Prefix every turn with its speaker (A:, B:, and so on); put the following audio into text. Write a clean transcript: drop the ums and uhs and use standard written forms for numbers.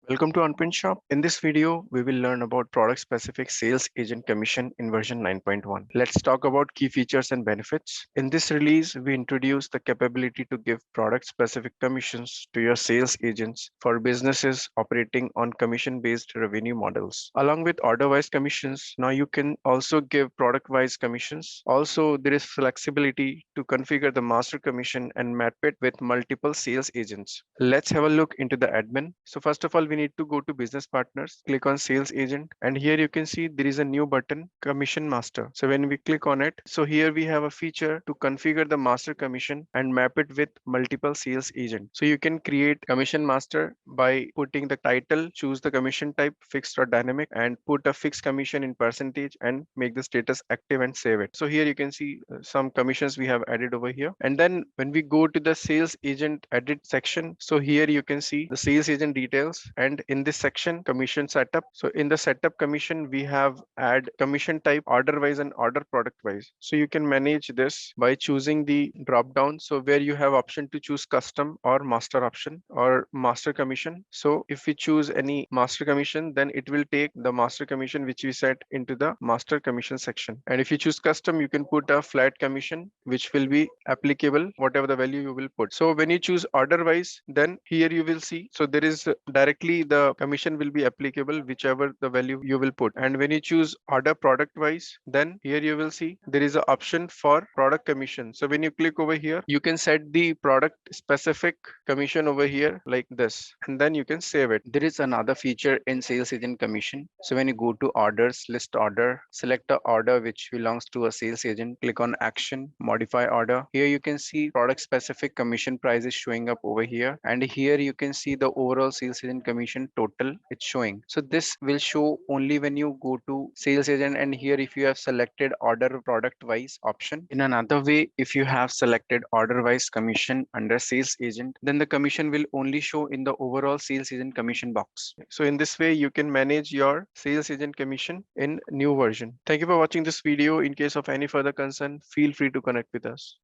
A: Welcome to OnPrintShop. In this video, we will learn about product-specific sales agent commission in version 9.1. Let's talk about key features and benefits. In this release, we introduce the capability to give product-specific commissions to your sales agents for businesses operating on commission-based revenue models. Along with order-wise commissions, now you can also give product-wise commissions. Also, there is flexibility to configure the master commission and map it with multiple sales agents. Let's have a look into the admin. So first of all, we need to go to business partners, click on sales agent, and here you can see there is a new button, commission master. So when we click on it, so here we have a feature to configure the master commission and map it with multiple sales agent. So you can create commission master by putting the title, choose the commission type, fixed or dynamic, and put a fixed commission in percentage and make the status active and save it. So here you can see some commissions we have added over here. And then when we go to the sales agent edit section, so here you can see the sales agent details, and in this section commission setup. So in the setup commission, we have add commission type order wise and order product wise. So you can manage this by choosing the drop down, so where you have option to choose custom or master option or master commission. So if we choose any master commission, then it will take the master commission which we set into the master commission section. And if you choose custom, you can put a flat commission which will be applicable whatever the value you will put. So when you choose order wise, then here you will see, so there is directly the commission will be applicable whichever the value you will put. And when you choose order product wise, then here you will see there is an option for product commission. So when you click over here, you can set the product specific commission over here like this, and then you can save it. There is another feature in sales agent commission. So when you go to orders, list order, select a order which belongs to a sales agent, click on action, modify order. Here you can see product specific commission price is showing up over here, and here you can see the overall sales agent commission total it's showing. So this will show only when you go to sales agent, and here if you have selected order product wise option. In another way, if you have selected order wise commission under sales agent, then the commission will only show in the overall sales agent commission box. So in this way you can manage your sales agent commission in new version. Thank you for watching this video. In case of any further concern, feel free to connect with us.